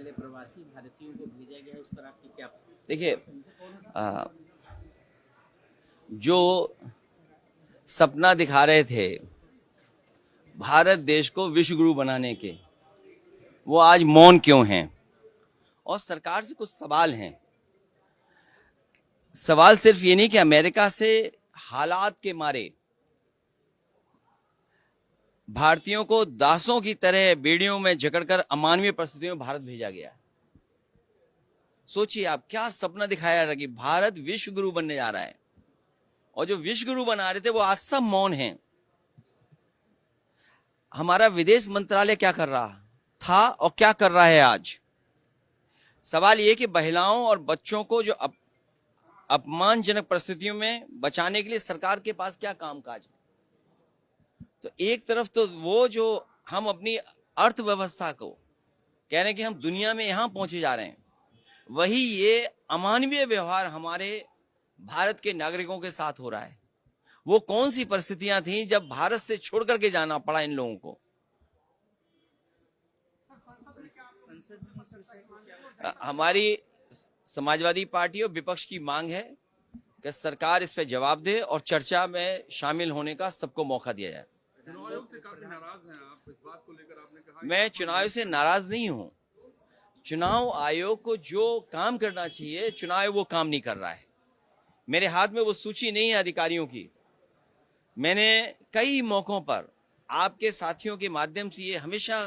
वाले प्रवासी भारतीयों को भेजा गया है, उस पर आपकी क्या? देखिए, जो सपना दिखा रहे थे भारत देश को विश्व गुरु बनाने के, वो आज मौन क्यों हैं? और सरकार से कुछ सवाल हैं। सवाल सिर्फ ये नहीं कि अमेरिका से हालात के मारे भारतीयों को दासों की तरह बेड़ियों में जकड़कर अमानवीय परिस्थितियों में भारत भेजा गया। सोचिए आप, क्या सपना दिखाया जा रहा कि भारत विश्व गुरु बनने जा रहा है, और जो विश्व गुरु बना रहे थे वो आज सब मौन हैं। हमारा विदेश मंत्रालय क्या कर रहा था और क्या कर रहा है आज? सवाल ये कि महिलाओं और बच्चों को जो अपमानजनक परिस्थितियों में बचाने के लिए सरकार के पास क्या कामकाज है? तो एक तरफ तो वो जो हम अपनी अर्थव्यवस्था को कह रहे हैं कि हम दुनिया में यहां पहुंचे जा रहे हैं, वही ये अमानवीय व्यवहार हमारे भारत के नागरिकों के साथ हो रहा है। वो कौन सी परिस्थितियां थी जब भारत से छोड़ करके जाना पड़ा इन लोगों को? हमारी समाजवादी पार्टी और विपक्ष की मांग है कि सरकार इस पर जवाब दे और चर्चा में शामिल होने का सबको मौका दिया जाए। चुनाव आयोग से काफी नाराज हैं आप, इस बात को लेकर आपने कहा? मैं चुनाव से नाराज नहीं हूं। चुनाव आयोग को जो काम करना चाहिए, चुनाव आयोग वो काम नहीं कर रहा है। मेरे हाथ में वो सूची नहीं है अधिकारियों की। मैंने कई मौकों पर आपके साथियों के माध्यम से ये हमेशा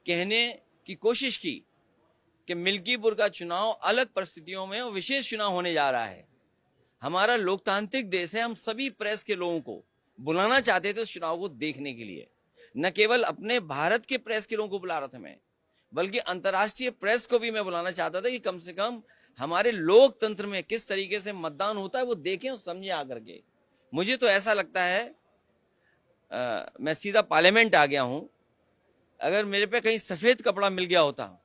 कहने की कोशिश की कि मिल्कीपुर का चुनाव अलग परिस्थितियों में और विशेष चुनाव होने जा रहा है। हमारा लोकतांत्रिक देश है, हम सभी प्रेस के लोगों को बुलाना चाहते थे उस चुनाव को देखने के लिए। न केवल अपने भारत के प्रेस के लोगों को बुला रहा था मैं, बल्कि अंतर्राष्ट्रीय प्रेस को भी मैं बुलाना चाहता था कि कम से कम हमारे लोकतंत्र में किस तरीके से मतदान होता है वो देखें और समझें आकर के। मुझे तो ऐसा लगता है, मैं सीधा पार्लियामेंट आ गया हूं, अगर मेरे पे कहीं सफेद कपड़ा मिल गया होता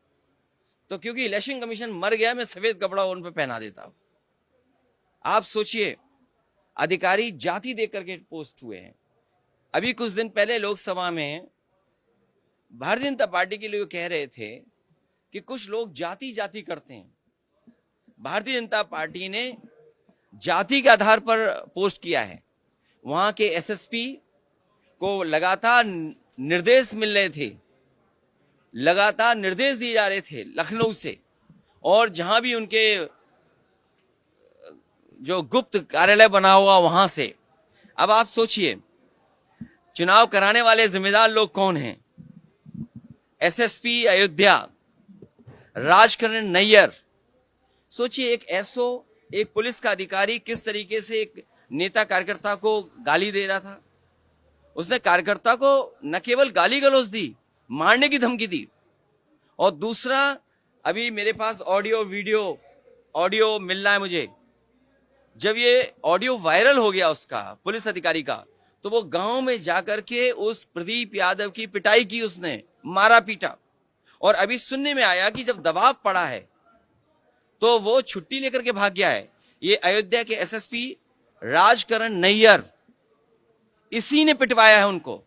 तो क्योंकि इलेक्शन कमीशन मर गया, मैं सफेद कपड़ा उन पे पहना देता। आप सोचिए, अधिकारी जाति देख करके पोस्ट हुए हैं। अभी कुछ दिन पहले लोकसभा में भारतीय जनता पार्टी के लोग कह रहे थे कि कुछ लोग जाति जाति करते हैं। भारतीय जनता पार्टी ने जाति के आधार पर पोस्ट किया है। वहां के एसएसपी को लगातार निर्देश मिल रहे थे, लगातार निर्देश दिए जा रहे थे लखनऊ से, और जहां भी उनके जो गुप्त कार्यालय बना हुआ वहां से। अब आप सोचिए, चुनाव कराने वाले जिम्मेदार लोग कौन हैं? एसएसपी अयोध्या, राजकरण नैयर। सोचिए, एक एसओ, एक पुलिस का अधिकारी किस तरीके से एक नेता कार्यकर्ता को गाली दे रहा था। उसने कार्यकर्ता को न केवल गाली गलौज दी, मारने की धमकी दी। और दूसरा, अभी मेरे पास ऑडियो मिल रहा है मुझे, जब ये ऑडियो वायरल हो गया उसका, पुलिस अधिकारी का, तो वो गांव में जाकर के उस प्रदीप यादव की पिटाई की, उसने मारा पीटा। और अभी सुनने में आया कि जब दबाव पड़ा है तो वो छुट्टी लेकर के भाग गया है। ये अयोध्या के एसएसपी राजकरण नैयर, इसी ने पिटवाया है उनको,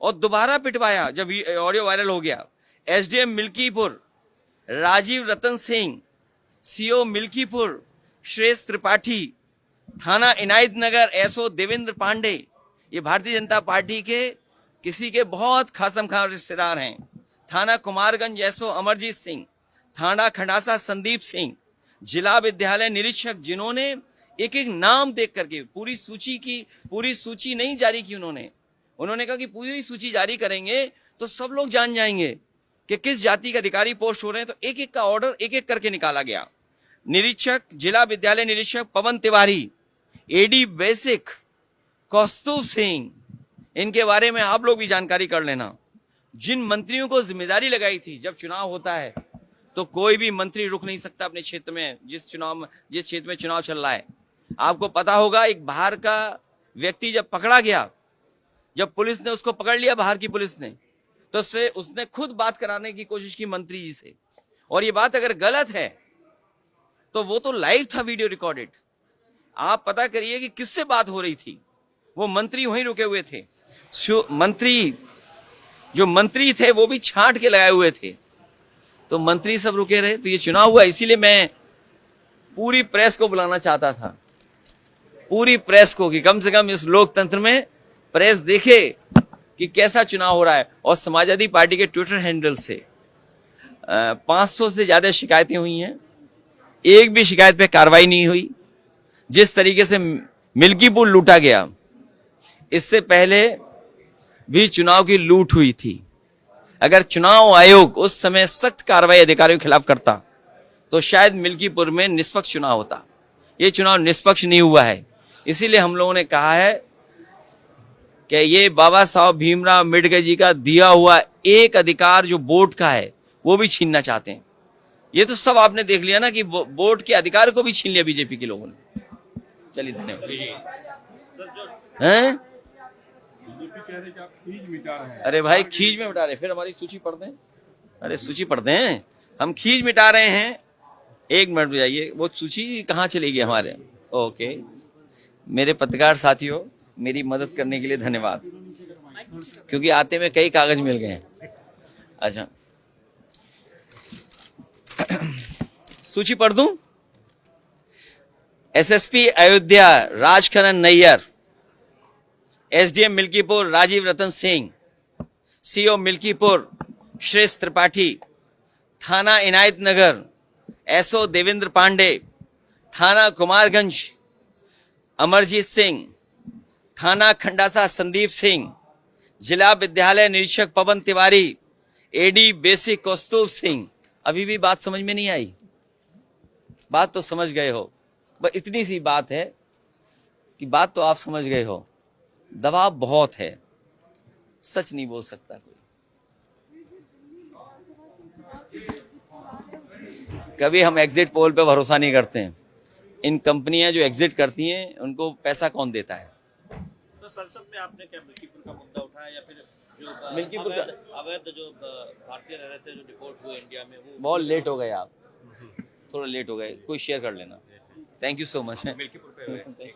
और दोबारा पिटवाया जब ऑडियो वायरल हो गया। एसडीएम मिल्कीपुर राजीव रतन सिंह, सीओ मिल्कीपुर श्रेष्ठ त्रिपाठी, थाना इनायत नगर एसओ देवेंद्र पांडे, ये भारतीय जनता पार्टी के किसी के बहुत खासमखा रिश्तेदार हैं। थाना कुमारगंज एसओ अमरजीत सिंह, थाना खंडासा संदीप सिंह, जिला विद्यालय निरीक्षक, जिन्होंने एक एक नाम देख करके पूरी सूची नहीं जारी की। उन्होंने कहा कि पूरी सूची जारी करेंगे तो सब लोग जान जाएंगे कि किस जाति के अधिकारी पोस्ट हो रहे हैं। तो एक एक का ऑर्डर एक एक करके निकाला गया। निरीक्षक, जिला विद्यालय निरीक्षक पवन तिवारी, एडी बेसिक कौस्तुभ सिंह, इनके बारे में आप लोग भी जानकारी कर लेना। जिन मंत्रियों को जिम्मेदारी लगाई थी, जब चुनाव होता है तो कोई भी मंत्री रुक नहीं सकता अपने क्षेत्र में, जिस क्षेत्र में चुनाव चल रहा है। आपको पता होगा, एक बाहर का व्यक्ति जब पकड़ा गया, जब पुलिस ने उसको पकड़ लिया, बाहर की पुलिस ने, तो उसने खुद बात कराने की कोशिश की मंत्री जी से। और ये बात अगर गलत है तो वो तो लाइव था, वीडियो रिकॉर्डेड। आप पता करिए कि किससे बात हो रही थी। वो मंत्री वहीं रुके हुए थे। जो मंत्री थे वो भी छांट के लगाए हुए थे। तो मंत्री सब रुके रहे। तो ये चुनाव हुआ, इसीलिए मैं पूरी प्रेस को बुलाना चाहता था, पूरी प्रेस को, कि कम से कम इस लोकतंत्र में प्रेस देखे कि कैसा चुनाव हो रहा है। और समाजवादी पार्टी के ट्विटर हैंडल से 500 से ज्यादा शिकायतें हुई हैं, एक भी शिकायत पे कार्रवाई नहीं हुई। जिस तरीके से मिल्कीपुर लूटा गया, इससे पहले भी चुनाव की लूट हुई थी। अगर चुनाव आयोग उस समय सख्त कार्रवाई अधिकारियों के खिलाफ करता तो शायद मिल्कीपुर में निष्पक्ष चुनाव होता। ये चुनाव निष्पक्ष नहीं हुआ है। इसीलिए हम लोगों ने कहा है कि ये बाबा साहब भीमराव अम्बेडकर जी का दिया हुआ एक अधिकार जो वोट का है, वो भी छीनना चाहते हैं। ये तो सब आपने देख लिया ना कि वोट के अधिकार को भी छीन लिया बीजेपी के लोगों ने। चलिए, धन्यवाद। हैं? बीजेपी कह रहे कि आप खींच मिटा रहे हैं। अरे भाई, खींच में मिटा रहे, फिर हमारी सूची पढ़ दें। अरे सूची पढ़ दें, हम खींच मिटा रहे हैं। एक मिनट जाइए, वो सूची कहाँ चली गई हमारे? ओके, मेरे पत्रकार साथियों, मेरी मदद करने के लिए धन्यवाद, क्योंकि आते में कई कागज मिल गए हैं। अच्छा, सूची पढ़ दूं? SSP Ayodhya Rajkaran Nayyar, SDM Milkipur Rajiv Ratan Singh, CO Milkipur श्रेष्ठ त्रिपाठी, थाना इनायत नगर एसओ देवेंद्र पांडे, थाना कुमारगंज अमरजीत सिंह, थाना खंडासा संदीप सिंह, जिला विद्यालय निरीक्षक पवन तिवारी, एडी बेसिक कौस्तुभ सिंह। अभी भी बात समझ में नहीं आई? बात तो समझ गए हो, बस इतनी सी बात है कि बात तो आप समझ गए हो। दबाव बहुत है, सच नहीं बोल सकता कोई। कभी हम एग्जिट पोल पे भरोसा नहीं करते हैं। इन कंपनियां जो एग्जिट करती हैं, उनको पैसा कौन देता है? सर, संसद में आपने क्या मिल्कीपुर का मुद्दा उठाया, या फिर जो मिल्कीपुर का अवैध जो भारतीय रह रहे थे, जो डिपोर्ट हुए इंडिया में, वो बहुत लेट हो गए आप, थोड़ा लेट हो गए, कोई शेयर कर लेना। Thank you so much. Milkipur पे हुए।